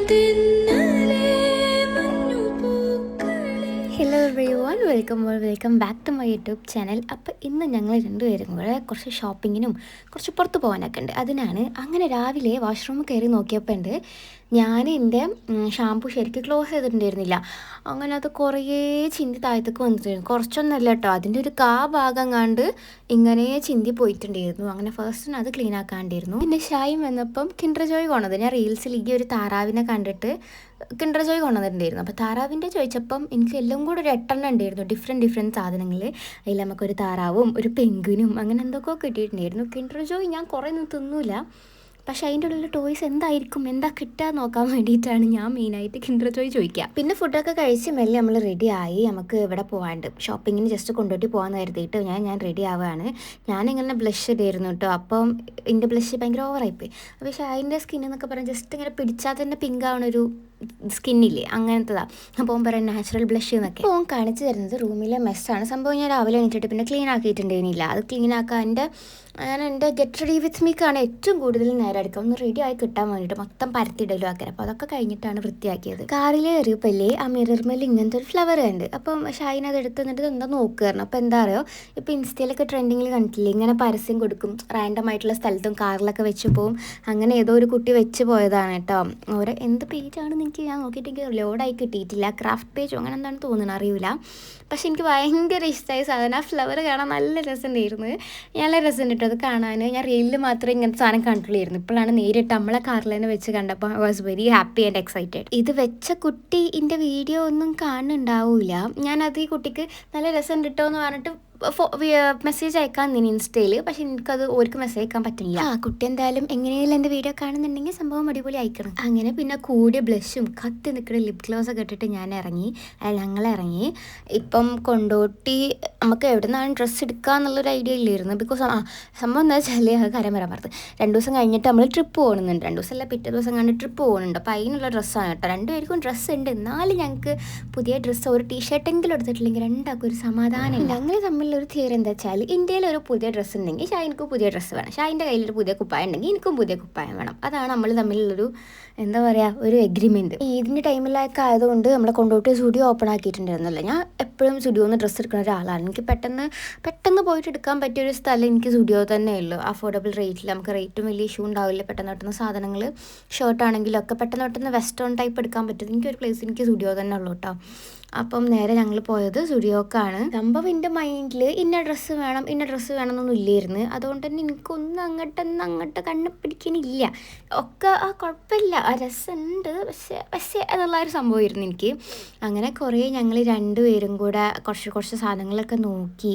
Hello everyone, welcome back to my YouTube channel. അപ്പോൾ ഇന്ന് ഞങ്ങൾ രണ്ടുപേരും കൂടെ കുറച്ച് ഷോപ്പിങ്ങിനും കുറച്ച് പുറത്ത് പോകാനൊക്കെ ഉണ്ട്. അതിനാണ് അങ്ങനെ രാവിലെ വാഷ്റൂമിൽ കയറി നോക്കിയപ്പോൾ ഉണ്ട് ഞാൻ എൻ്റെ ഷാമ്പു ശരിക്കും ക്ലോസ് ചെയ്തിട്ടുണ്ടായിരുന്നില്ല. അങ്ങനെ അത് കുറേ ചിന്തി താഴത്തേക്ക് വന്നിട്ടുണ്ടായിരുന്നു. കുറച്ചൊന്നുമല്ല കേട്ടോ, അതിൻ്റെ ഒരു ഭാഗം കണ്ട് ഇങ്ങനെ ചിന്തി പോയിട്ടുണ്ടായിരുന്നു. അങ്ങനെ ഫസ്റ്റ് അത് ക്ലീൻ ആക്കാണ്ടിരുന്നു. പിന്നെ ഷായും വന്നപ്പം കിൻഡർ ജോയ് കൊണ്ടത്. ഞാൻ റീൽസിൽ ഈ ഒരു താറാവിനെ കണ്ടിട്ട് കിൻഡർ ജോയ് കൊണ്ടുവന്നിട്ടുണ്ടായിരുന്നു. അപ്പോൾ താറാവിൻ്റെ ചോദിച്ചപ്പം എനിക്ക് എല്ലാം കൂടെ ഒരു 8 ഉണ്ടായിരുന്നു, ഡിഫറെൻറ്റ് സാധനങ്ങൾ. അതിൽ നമുക്കൊരു താറാവും ഒരു പെങ്കുനും അങ്ങനെ എന്തൊക്കെയോ കിട്ടിയിട്ടുണ്ടായിരുന്നു. കിൻഡർ ജോയ് ഞാൻ കുറേ ഒന്നും തിന്നൂല, പക്ഷേ അതിൻ്റെ ഉള്ളിൽ ടോയ്സ് എന്തായിരിക്കും, എന്താ കിട്ടുക നോക്കാൻ വേണ്ടിയിട്ടാണ് ഞാൻ മെയിനായിട്ട് കിൻഡർ ജോയ് ചോദിക്കുക. പിന്നെ ഫുഡൊക്കെ കഴിച്ച് മെല്ലെ നമ്മൾ റെഡി ആയി. നമുക്ക് ഇവിടെ പോകാണ്ട് ഷോപ്പിങ്ങിന് ജസ്റ്റ് കൊണ്ടുപോയിട്ട് പോകാമെന്ന് കരുതിയിട്ട് ഞാൻ റെഡി ആവുകയാണ്. ഞാനിങ്ങനെ ബ്ലഷ് ഇടായിരുന്നു കേട്ടോ. അപ്പം എൻ്റെ ബ്ലഷ് ഭയങ്കര ഓവറായിപ്പോയി. പക്ഷേ അതിൻ്റെ സ്കിൻ എന്നൊക്കെ പറഞ്ഞാൽ ജസ്റ്റ് ഇങ്ങനെ പിടിച്ചാൽ തന്നെ പിങ്ക് ആവണൊരു സ്കിന്നില്ലേ, അങ്ങനത്തതാണ്. അപ്പോൾ പറയാം നാച്ചുറൽ ബ്ലഷ് എന്നൊക്കെ. അപ്പോൾ കാണിച്ചു തരുന്നത് റൂമിലെ മെസ്സാണ്. സംഭവം ഞാൻ രാവിലെ എണീറ്റിട്ട് പിന്നെ ക്ലീൻ ആക്കിയിട്ടുണ്ടായിരുന്നില്ല. അത് ക്ലീൻ ആക്കാൻ ഞാൻ എൻ്റെ ഗെറ്റ് റെഡി വിത്ത് മീക്കാണ് ഏറ്റവും കൂടുതൽ നേരം എടുക്കുക, ഒന്ന് റെഡി ആയി കിട്ടാൻ വേണ്ടിയിട്ട് മൊത്തം പരത്തിയിടലും ആക്കാൻ. അപ്പോൾ അതൊക്കെ കഴിഞ്ഞിട്ടാണ് വൃത്തിയാക്കിയത്. കാറിൽ കയറിയപ്പോഴേ ആ മിറർമേൽ ഇങ്ങനത്തെ ഒരു ഫ്ലവർ ഉണ്ട്. അപ്പം ഷൈൻ അത് എടുത്ത് നിന്നിട്ട് എന്താ നോക്കുകയായിരുന്നു. അപ്പോൾ എന്താ പറയുക, ഇപ്പോൾ ഇൻസ്റ്റയിലൊക്കെ ട്രെൻഡിങ്ങിൽ കണ്ടിട്ടില്ലേ, ഇങ്ങനെ പരസ്യം കൊടുക്കും, റാൻഡം ആയിട്ടുള്ള സ്ഥലത്തും കാറിലൊക്കെ വെച്ച് പോവും. അങ്ങനെ ഏതോ ഒരു കുട്ടി വെച്ച് പോയതാണ് കേട്ടോ. ഓരോ എന്ത് പേജാണെന്ന് എനിക്ക് ഞാൻ നോക്കിയിട്ട് എനിക്ക് ലോഡായി കിട്ടിയിട്ടില്ല. ക്രാഫ്റ്റ് പേജോ അങ്ങനെ എന്താണ് തോന്നുന്നത്, അറിയില്ല. പക്ഷെ എനിക്ക് ഭയങ്കര ഇഷ്ടമായി സാധനം. ആ ഫ്ലവർ കാണാൻ നല്ല രസമുണ്ടായിരുന്നു. നല്ല രസം കിട്ടും അത് കാണാൻ. ഞാൻ റീലിൽ മാത്രമേ ഇങ്ങനത്തെ സാധനം കണ്ടിട്ടുള്ളായിരുന്നു. ഇപ്പോഴാണ് നേരിട്ട് നമ്മളെ കാറിൽ തന്നെ വെച്ച് കണ്ടപ്പോൾ I was very happy and excited. ഇത് വെച്ച കുട്ടി എൻ്റെ വീഡിയോ ഒന്നും കാണുന്നുണ്ടാവില്ല. ഞാനത് ഈ കുട്ടിക്ക് നല്ല രസം കിട്ടുമോ എന്ന് പറഞ്ഞിട്ട് മെസ്സേജ് അയക്കാൻ നിന്നു ഇൻസ്റ്റയിൽ. പക്ഷെ എനിക്കത് ഓർക്ക് മെസ്സേജ് അയക്കാൻ പറ്റില്ല. കുട്ടി എന്തായാലും എങ്ങനെയാലും എൻ്റെ വീഡിയോ കാണുന്നുണ്ടെങ്കിൽ സംഭവം അടിപൊളി അയക്കണം. അങ്ങനെ പിന്നെ കൂടിയ ബ്ലഷും കത്തി നിൽക്കുന്ന ലിപ് ഗ്ലോസ് ഒക്കെ ഇട്ടിട്ട് ഞങ്ങളിറങ്ങി. ഇപ്പം കൊണ്ടോട്ടി നമുക്ക് എവിടെ നിന്നാണ് ഡ്രസ്സ് എടുക്കുക എന്നുള്ളൊരു ഐഡിയ ഇല്ലായിരുന്നു. ബിക്കോസ് സംഭവം എന്താ വെച്ചാൽ അത് കാര്യം വരാൻ പറഞ്ഞത് 2 ദിവസം കഴിഞ്ഞിട്ട് നമ്മൾ ട്രിപ്പ് പോകുന്നുണ്ട്. 2 ദിവസമല്ല, പിറ്റേ ദിവസം കണ്ട് ട്രിപ്പ് പോകുന്നുണ്ട്. അപ്പോൾ അതിനുള്ള ഡ്രസ്സാണ് കേട്ടോ. 2 പേർക്കും ഡ്രസ്സ് ഉണ്ട്. എന്നാലും ഞങ്ങൾക്ക് പുതിയ ഡ്രസ്സ് ഒരു ടീഷർട്ടെങ്കിലും എടുത്തിട്ടില്ലെങ്കിൽ രണ്ടാൾക്കും ഒരു സമാധാനമില്ല. അങ്ങനെ തമ്മിൽ ഒരു തിയറി എന്താ വെച്ചാൽ, ഇന്ത്യയിൽ ഒരു പുതിയ ഡ്രസ്സ് ഉണ്ടെങ്കിൽ ഷായിൻക്ക് പുതിയ ഡ്രസ്സ് വേണം, ഷായിൻ്റെ കയ്യിലൊരു പുതിയ കുപ്പായം ഉണ്ടെങ്കിൽ എനിക്കും പുതിയ കുപ്പായം വേണം. അതാണ് നമ്മൾ തമ്മിലുള്ളൊരു എന്താ പറയുക ഒരു എഗ്രിമെൻറ്റ്. ഈദിൻ്റെ ടൈമിലൊക്കെ ആയതുകൊണ്ട് നമ്മളെ കൊണ്ടോട്ടി സ്റ്റുഡിയോ ഓപ്പൺ ആക്കിയിട്ടുണ്ടായിരുന്നല്ലോ. ഞാൻ എപ്പോഴും സ്റ്റുഡിയോന്ന് ഡ്രസ്സ് എടുക്കുന്ന ഒരാളാണ്. എനിക്ക് പെട്ടെന്ന് പോയിട്ട് എടുക്കാൻ പറ്റിയൊരു സ്ഥലം എനിക്ക് സ്റ്റുഡിയോ തന്നെ ഉള്ളൂ. അഫോർഡബിൾ റേറ്റിൽ നമുക്ക് റേറ്റും വലിയ ഇഷ്യൂ ഉണ്ടാവില്ല. പെട്ടെന്ന് സാധനങ്ങൾ ഷർട്ടാണെങ്കിലും ഒക്കെ പെട്ടെന്ന് വെസ്റ്റേൺ ടൈപ്പ് എടുക്കാൻ പറ്റും. എനിക്കൊരു പ്ലേസ് എനിക്ക് സ്റ്റുഡിയോ തന്നെ ഉള്ളൂ കേട്ടോ. അപ്പം നേരെ ഞങ്ങൾ പോയത് സ്റ്റുഡിയോക്കാണ്. സംഭവം എൻ്റെ മൈൻഡിൽ ഇന്ന ഡ്രസ്സ് വേണം എന്നൊന്നും ഇല്ലായിരുന്നു. അതുകൊണ്ട് തന്നെ എനിക്കൊന്നും അങ്ങോട്ട് കണ്ണ് പിടിക്കാനില്ല. ഒക്കെ കുഴപ്പമില്ല, ആ രസമുണ്ട്, പക്ഷേ എന്നുള്ള ഒരു സംഭവമായിരുന്നു എനിക്ക്. അങ്ങനെ കുറേ ഞങ്ങൾ 2 പേരും കൂടെ കുറച്ച് സാധനങ്ങളൊക്കെ നോക്കി.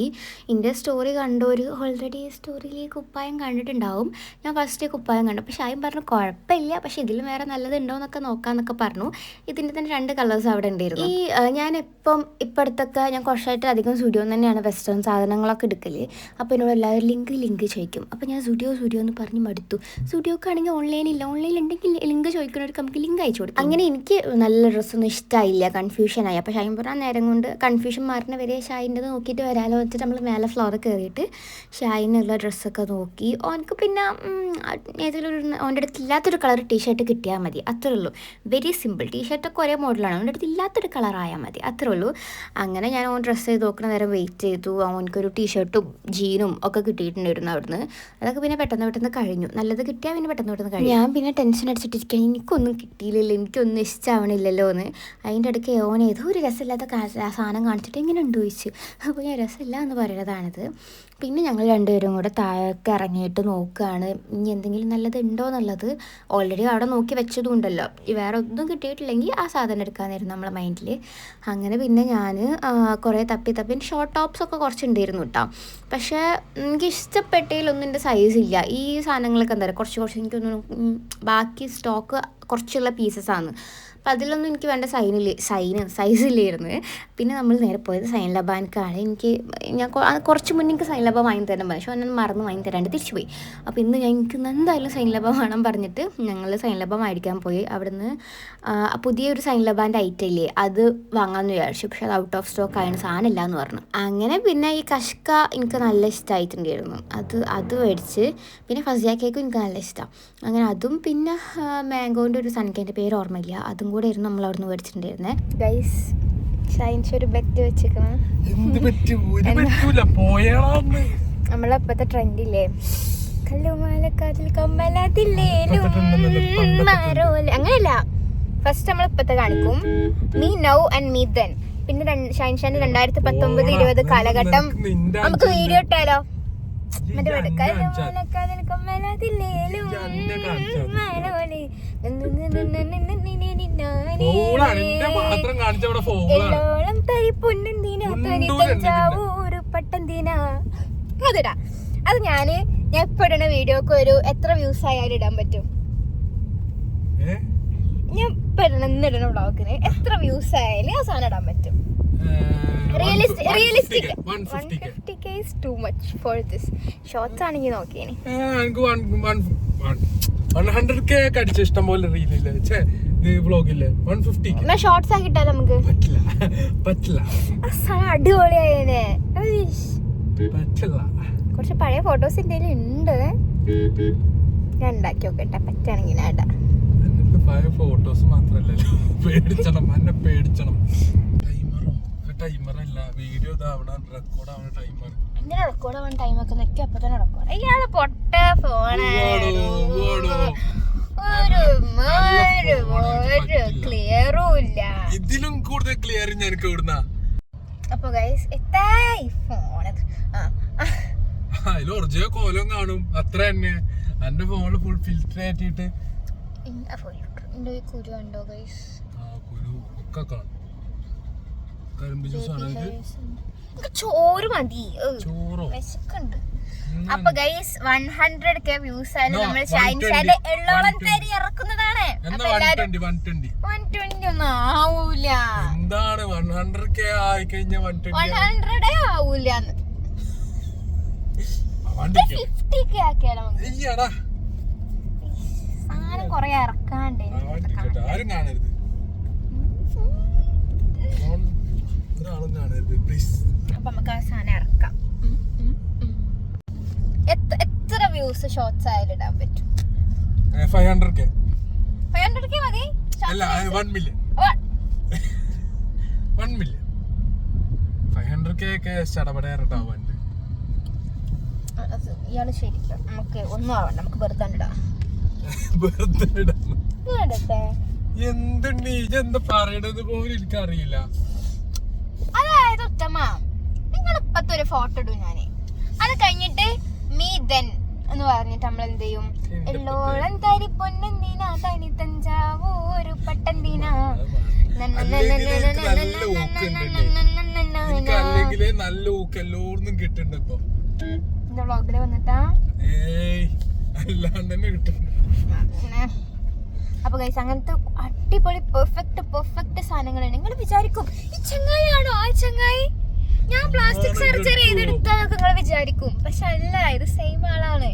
എൻ്റെ സ്റ്റോറി കണ്ടോര് ഓൾറെഡി സ്റ്റോറിയിൽ കുപ്പായം കണ്ടിട്ടുണ്ടാവും. ഞാൻ ഫസ്റ്റ് കുപ്പായം കണ്ടു. പക്ഷേ ആയും പറഞ്ഞു കുഴപ്പമില്ല, പക്ഷേ ഇതിലും വേറെ നല്ലതുണ്ടോ എന്നൊക്കെ നോക്കാമെന്നൊക്കെ പറഞ്ഞു. ഇതിൻ്റെ തന്നെ 2 കളേഴ്സ് അവിടെ ഉണ്ടായിരുന്നു. ഞാൻ ഇപ്പോഴത്തൊക്കെ ഞാൻ കുറച്ചായിട്ട് അധികം സ്റ്റുഡിയോ തന്നെയാണ് വെസ്റ്റേൺ സാധനങ്ങളൊക്കെ എടുക്കൽ. അപ്പോൾ എന്നോട് എല്ലാവരും ലിങ്ക് ചോദിക്കും. അപ്പോൾ ഞാൻ സ്റ്റുഡിയോ എന്ന് പറഞ്ഞ് മടുത്തു. സ്റ്റുഡിയോക്കാണെങ്കിൽ ഓൺലൈനുണ്ടെങ്കിൽ ലിങ്ക് ചോദിക്കുന്നവർക്ക് നമുക്ക് ലിങ്ക് അയച്ചു കൊടുക്കും. അങ്ങനെ എനിക്ക് നല്ല ഡ്രസ്സൊന്നും ഇഷ്ടമായില്ല, കൺഫ്യൂഷനായി. അപ്പോൾ ഷൈൻ പറഞ്ഞാൽ നേരം കൊണ്ട് കൺഫ്യൂഷൻ മാറുന്ന വരെ ഷൈൻ്റെ നോക്കിയിട്ട് വരാമല്ലോ വെച്ചിട്ട് നമ്മൾ മേലെ ഫ്ലോറിൽ കയറിയിട്ട് ഷൈനുള്ള ഡ്രസ്സൊക്കെ നോക്കി. ഓനക്ക് പിന്നെ ഏതെങ്കിലും ഓൻ്റെ അടുത്ത് ഇല്ലാത്തൊരു കളർ ടീഷർട്ട് കിട്ടിയാൽ മതി, അത്രേ ഉള്ളൂ. Very simple. ടീഷർട്ടൊക്കെ ഒരേ മോഡലാണ്, അവൻ്റെ അടുത്ത് ഇല്ലാത്തൊരു കളറായാൽ മതി, അത്രേ ഉള്ളൂ. അങ്ങനെ ഞാൻ ഓൻ ഡ്രസ്സ് ചെയ്ത് നോക്കുന്ന നേരം വെയിറ്റ് ചെയ്തു. അവനക്കൊരു ടീഷർട്ടും ജീനും ഒക്കെ കിട്ടിയിട്ടുണ്ടായിരുന്നു അവിടുന്ന്. അതൊക്കെ പിന്നെ പെട്ടെന്ന് കഴിഞ്ഞു. നല്ലത് കിട്ടിയാൽ പിന്നെ പെട്ടെന്ന് കഴിഞ്ഞു. ഞാൻ പിന്നെ ടെൻഷൻ അടിച്ചിട്ടിരിക്കുകയാണ്, എനിക്കൊന്നും കിട്ടിയില്ലല്ലോ, എനിക്കൊന്നും ഇഷ്ടമാവണില്ലല്ലോ എന്ന്. അതിൻ്റെ ഇടയ്ക്ക് ഓൻ ഏതോ ഒരു രസമില്ലാത്ത സാധനം കാണിച്ചിട്ട് എങ്ങനെ ഉണ്ട് ചോദിച്ചു. അപ്പോൾ ഞാൻ രസമില്ല എന്ന് പറയുന്നതാണിത്. പിന്നെ ഞങ്ങൾ 2 പേരും കൂടെ താഴേക്ക് ഇറങ്ങിയിട്ട് നോക്കുകയാണ് ഇനി എന്തെങ്കിലും നല്ലത് ഉണ്ടോ എന്നുള്ളത്. ഓൾറെഡി അവിടെ നോക്കി വെച്ചതും ഉണ്ടല്ലോ, വേറെ ഒന്നും കിട്ടിയിട്ടില്ലെങ്കിൽ ആ സാധനം എടുക്കാമെന്നായിരുന്നു നമ്മളെ മൈൻഡിൽ. അങ്ങനെ പിന്നെ ഞാൻ കുറേ തപ്പി ഷോർട്ട് ടോപ്സൊക്കെ കുറച്ചുണ്ടായിരുന്നു കേട്ടോ. പക്ഷേ എനിക്ക് ഇഷ്ടപ്പെട്ടതിലൊന്നും എൻ്റെ സൈസില്ല. ഈ സാധനങ്ങളൊക്കെ എന്താ പറയുക കുറച്ച് എനിക്കൊന്നും ബാക്കി സ്റ്റോക്ക് കുറച്ചുള്ള പീസസാണ്. അപ്പം അതിലൊന്നും എനിക്ക് വേണ്ട സൈസില്ലായിരുന്നു. പിന്നെ നമ്മൾ നേരെ പോയത് സൈൻ ലബാൻക്കാണ്. ഞാൻ കുറച്ച് മുന്നേ എനിക്ക് സൈൻ ലബ വാങ്ങി തരാൻ പറഞ്ഞു, പക്ഷേ ഞാൻ മറന്ന് വാങ്ങി തരാണ്ട് തിരിച്ചു പോയി. അപ്പോൾ ഇന്ന് എനിക്ക് എന്തായാലും സൈൻ ലബ വേണം പറഞ്ഞിട്ട് ഞങ്ങൾ സൈൻ ലബ മേടിക്കാൻ പോയി. അവിടുന്ന് പുതിയൊരു സൈൻ ലബാൻ്റെ ഐറ്റം ഇല്ലേ അത് വാങ്ങാമെന്ന് വിചാരിച്ചു, പക്ഷേ അത് ഔട്ട് ഓഫ് സ്റ്റോക്ക് ആയ സാധനം ഇല്ല എന്ന് പറഞ്ഞു. അങ്ങനെ പിന്നെ ഈ കഷ്ക എനിക്ക് നല്ല ഇഷ്ടമായിട്ടുണ്ടായിരുന്നു, അത് മേടിച്ച്. പിന്നെ ഫസിയ കേക്കും എനിക്ക് നല്ല ഇഷ്ടമാണ്. അങ്ങനെ അതും പിന്നെ മാംഗോൻ്റെ ഒരു സൺകേൻ്റെ പേര് ഓർമ്മയില്ല, അതും കൂടെ ആയിരുന്നു നമ്മൾ അവിടെ നിന്ന് മേടിച്ചിട്ടുണ്ടായിരുന്നത്. ഗൈസ് ഷൈൻസ് ഒരു ബെറ്റ് വെച്ചിരിക്കണം. നമ്മളിപ്പോഴത്തെ ട്രെൻഡില്ലേ കല്ലുമാലക്കാതിൽ കമ്മലാതില്ലേലും അങ്ങനെയല്ല. ഫസ്റ്റ് നമ്മൾ ഇപ്പത്തെ കാണിക്കും, me now and me then. പിന്നെ ഷൈൻഷാന്റെ 2019-20 കാലഘട്ടം നമുക്ക് വീഡിയോ ഇട്ടാലോ. അതിടാ. അത് ഞാൻ ഇപ്പൊ ഇടുന്ന വീഡിയോക്ക് ഒരു എത്ര വ്യൂസ് ആയാലും ഇടാൻ പറ്റും. ഞാൻ ഇപ്പൊ ഇടുന്ന വ്ളോഗിന് എത്ര വ്യൂസ് ആയാലും ആ സാധനം ഇടാൻ പറ്റും. Realistic 150k is too much for this. Shorts ആണെങ്കിൽ നോക്കിയേനെ 100k അടിച്ച ഇഷ്ടം പോലെ റീലില്ലേ വ്ളോഗില്ലേ 150k എന്നാ ഷോർട്സ് ആക്കിട്ടാ നമുക്ക് പറ്റില്ല. അടിപൊളിയായേനെ. പറ്റില്ല. കുറച്ച് പഴയ ഫോട്ടോസ് എന്റെ ഉണ്ട്, ഞാൻ ഉണ്ടാക്കി നോക്കട്ടെ, പറ്റാണെങ്കിൽ ഞാൻ ഇടാം. പഴയ ഫോട്ടോസ് മാത്രല്ലല്ലോ, പേടിച്ചണം എന്നെ പേടിച്ചണം. ടൈമറല്ല വീഡിയോ റെക്കോർഡ് ആവണ ടൈമർ. എന്തിനാ റെക്കോർഡ് ആവാൻ ടൈം ഒക്കെ നിൽക്കി അപ്പൊ തന്നെ റെക്കോർഡ്. അയ്യാതെ പൊട്ട ഫോണ്, ഒരു ക്ലിയറും ഇല്ല. ഇതിലും കൂടുതൽ ക്ലിയർ എനിക്ക് ഇവിടുന്ന. അപ്പൊ ഗൈസ് എത്തായി ഫോണത് അതിൽ ഒറിജിനൽ കോലം കാണും അത്ര തന്നെ. എന്റെ ഫോണിൽ ഫുൾ ഫിൽറ്റർ ആറ്റിട്ട് കുരു ഉണ്ടോ ഗൈസ്? കുരു ഒക്കെ കാണും. ചോറ് മതി, വിശക്കുണ്ട്. അപ്പൊ ഗൈസ് 100k വ്യൂസ് ആയാലും നമ്മൾ ഷൈൻഷാന്റെ എള്ളോളം തരി ഇറക്കുന്നതാണ്. 120 ഒന്നും ആവൂല. എന്താണ് 100k ആയി കഴിഞ്ഞ 100 ആവൂലെന്ന് 50k ആക്കിയാലോ. സാധനം കൊറേ ഇറക്കാണ്ട് ആരും കാണരുത്, ഒരാളും കാണരുത് പ്ലീസ്. അപ്പൊ നമുക്ക് ആ സാധനം ഇറക്കാം. എത്ര വ്യൂസ് ഷോർട്സ് ആയാലും ഇടാൻ പറ്റും? 500k മതി. അല്ല 1 മില്യൺ 500k ഒക്കെ ചടപടയാറുണ്ടാവാണ്ട്. ഇയാള് ശരിക്കും നമുക്ക് ഒന്നും ആവണ്ട, നമുക്ക് വെറുതെ ഇടാം. എന്തുണ്ട് ഇതെന്താ പറയണത് പോലും എനിക്കറിയില്ല. അതായത് ഉത്തമ, നിങ്ങൾ ഇപ്പത്തെ ഒരു ഫോട്ടോ ഇടും ഞാന്, അത് കഴിഞ്ഞിട്ട് മീ ദെൻ എന്ന് പറഞ്ഞിട്ട് നമ്മൾ എന്ത് ചെയ്യും, എള്ളോളം തരി പൊന്നെന്തിനാ തനി തഞ്ചാവൂരു പട്ടെന്തിനാ നല്ല ഊക്ക് എല്ലാവർന്നും കിട്ടുന്നുണ്ട് ഇപ്പൊ വ്ളോഗില് വന്നിട്ടാ. അല്ലാണ്ട് തന്നെ കിട്ടുന്നുണ്ട്. അപ്പൊ ഗൈസ് അങ്ങനത്തെ അടിപൊളി പെർഫെക്റ്റ് സാധനങ്ങളാണ്. നിങ്ങൾ വിചാരിക്കും ഈ ചങ്ങായിയാണോ ആ ചങ്ങായി, ഞാൻ പ്ലാസ്റ്റിക് സർജറി ചെയ്തെടുത്താന്നൊക്കെ നിങ്ങൾ വിചാരിക്കും, പക്ഷെ അല്ല, ഇത് സെയിം ആളാണ്.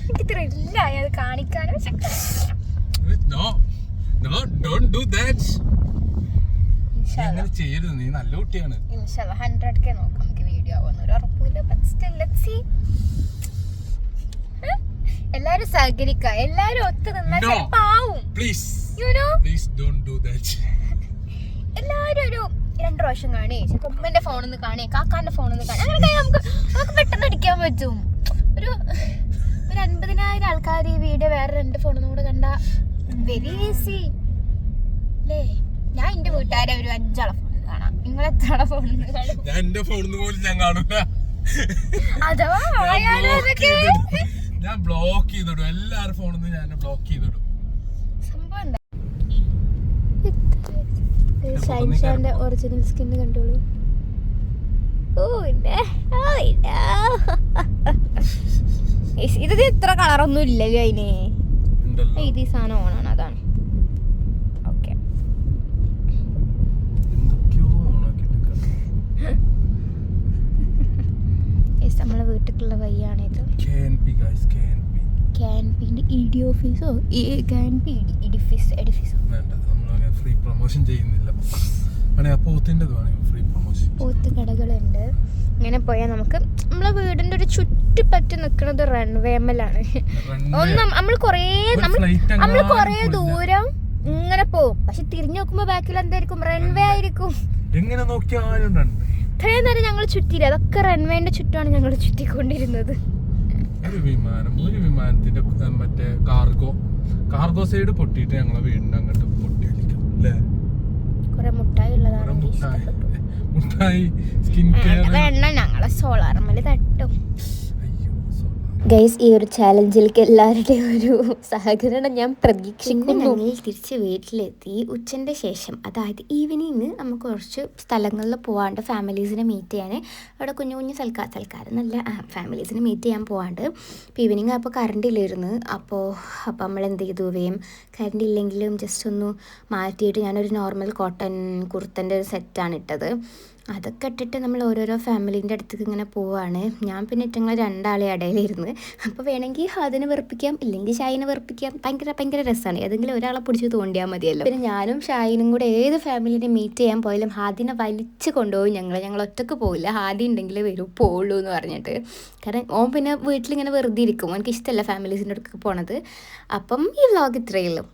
എനിക്ക് ത്രില്ലായി അത് കാണിക്കാനും. നീ നല്ല കുട്ടിയാണ്. 100k നോക്കാം നമുക്ക് വീഡിയോ ആവുന്ന ഒരു ഉറപ്പില്ല. എല്ലാരും സഹകരിക്ക, എല്ലാരും ഒത്തു നിന്നാൽ പാവും. എല്ലാരും ഒരു 2 പ്രാവശ്യം കാണി, ഉമ്മന്റെ ഫോണിന്ന് കാണി, കാക്കാന്റെ ഫോണിന്ന് കാണി, അങ്ങനെ നമുക്ക് പെട്ടെന്ന് അടിക്കാൻ പറ്റും. ഒരു 50,000 ആൾക്കാർ ഈ വീഡിയോ വേറെ 2 ഫോണിൽ കൂടെ കണ്ട വെരി ഈസി അല്ലേ? ഞാൻ എന്റെ വീട്ടുകാരെ ഒരു 5 ആളെ ഫോണിൽ കാണാം, നിങ്ങൾ എത്ര ആളെ ഫോണിൽ കാണും? എന്റെ ഫോണിൽ പോലും ഞാൻ കാണൂല. അഥവാ ഞാൻ ബ്ലോക്ക് ചെയ്തിടും, എല്ലാരും ഫോണിൽ നിന്ന് ഞാൻ ബ്ലോക്ക് ചെയ്തിടും. സംഭവം ഷൈൻഷാന്റെ ഒറിജിനൽ സ്കിൻ കണ്ടോളൂ. ഇത് ഇത്ര കളറൊന്നും ഇല്ലല്ലോ അതിന്. ഉണ്ടല്ലോ. ഇത് ഈ സാധനം ഓണാണ്, അതാണ്. ഓക്കെ, എന്തൊക്കെയോ ഓണാക്കിട്ട് നമ്മളെ വീട്ടിലുള്ള വഴിയാണിത്. KNP guys, KNP. ക്യാൻപിന്റെ ഇഡി ഓഫീസോ ക്യാൻപി എഡിഫിസോ വേണ്ട, നമ്മളങ്ങനെ ഫ്രീ പ്രൊമോഷൻ ചെയ്യുന്നില്ല. വേണേ പോത്തിന്റെ ഫ്രീ പ്രൊമോഷൻ. പോത്ത് കടകളുണ്ട്. ഇങ്ങനെ പോയാൽ നമുക്ക് നമ്മളെ വീടിന്റെ ഒരു ചുറ്റിപ്പറ്റി നിൽക്കുന്നത് റൺവേമലാണ്. ഒന്നും നമ്മൾ കുറേ ദൂരം ഇങ്ങനെ പോകും, പക്ഷെ തിരിഞ്ഞു നോക്കുമ്പോ ബാക്കിൽ എന്തായിരിക്കും? റൺവേ ആയിരിക്കും. എങ്ങനെ നോക്കിയാലും ഇത്രയും നേരം ഞങ്ങൾ ചുറ്റിയില്ല, അതൊക്കെ റൺവേന്റെ ചുറ്റുമാണ് ഞങ്ങൾ ചുറ്റിക്കൊണ്ടിരുന്നത്. ഒരു വിമാനത്തിന്റെ മറ്റേ കാർഗോ സൈഡ് പൊട്ടിയിട്ട് ഞങ്ങളെ വീടിന്റെ അങ്ങോട്ട് പൊട്ടി കളിക്കും അല്ലേ? കുറെ മുട്ടായി ഉള്ളതാണ്. മുട്ടായി, സ്കിൻ കെയർ. വേണ്ട, ഞങ്ങളെ സോളാർമല് തട്ടും. അയ്യോ, ഗൈസ്, ഈ ഒരു ചാലഞ്ചിലേക്ക് എല്ലാവരുടെയും ഒരു സഹകരണം ഞാൻ പ്രതീക്ഷിക്കുന്നു. ഞങ്ങൾ തിരിച്ച് വീട്ടിലെത്തി. ഉച്ചൻ്റെ ശേഷം, അതായത് ഈവനിങ് നമുക്ക് കുറച്ച് സ്ഥലങ്ങളിൽ പോകാണ്ട്, ഫാമിലീസിനെ മീറ്റ് ചെയ്യാൻ. അവിടെ കുഞ്ഞു കുഞ്ഞു സൽക്കാരം നല്ല ഫാമിലീസിനെ മീറ്റ് ചെയ്യാൻ പോകാണ്ട്. ഇപ്പോൾ ഈവനിങ് അപ്പോൾ കറണ്ട് ഇല്ലായിരുന്നു. അപ്പോൾ നമ്മൾ എന്ത് ചെയ്തു, വേം കറണ്ട് ഇല്ലെങ്കിലും ജസ്റ്റ് ഒന്ന് മാറ്റിയിട്ട് ഞാനൊരു നോർമൽ കോട്ടൺ കുർത്തൻ്റെ ഒരു സെറ്റാണ് ഇട്ടത്. അതൊക്കെ ഇട്ടിട്ട് നമ്മൾ ഓരോരോ ഫാമിലീൻ്റെ അടുത്തേക്ക് ഇങ്ങനെ പോവുകയാണ്. ഞാൻ പിന്നെ ഞങ്ങൾ രണ്ടാളെ ഇടയിലിരുന്ന്. അപ്പോൾ വേണമെങ്കിൽ അതിനെ വെറുപ്പിക്കാം, ഇല്ലെങ്കിൽ ഷായിനെ വെറുപ്പിക്കാം. ഭയങ്കര രസമാണ്. ഏതെങ്കിലും ഒരാളെ പിടിച്ച് തോണ്ടിയാൽ മതിയല്ലോ. പിന്നെ ഞാനും ഷായിനും കൂടെ ഏത് ഫാമിലിനെ മീറ്റ് ചെയ്യാൻ പോയാലും ഹാദിനെ വലിച്ച് കൊണ്ടുപോകും. ഞങ്ങൾ ഒറ്റക്ക് പോകില്ല, ഹാദി ഉണ്ടെങ്കിൽ പോവുള്ളൂ എന്ന് പറഞ്ഞിട്ട്. കാരണം ഓൻ പിന്നെ വീട്ടിലിങ്ങനെ വെറുതെ ഇരിക്കും, എനിക്ക് ഇഷ്ടമല്ല ഫാമിലീസിൻ്റെ അടുത്തേക്ക് പോണത്. അപ്പം ഈ വ്ലോഗ് ഇത്രയേ ഉള്ളൂ.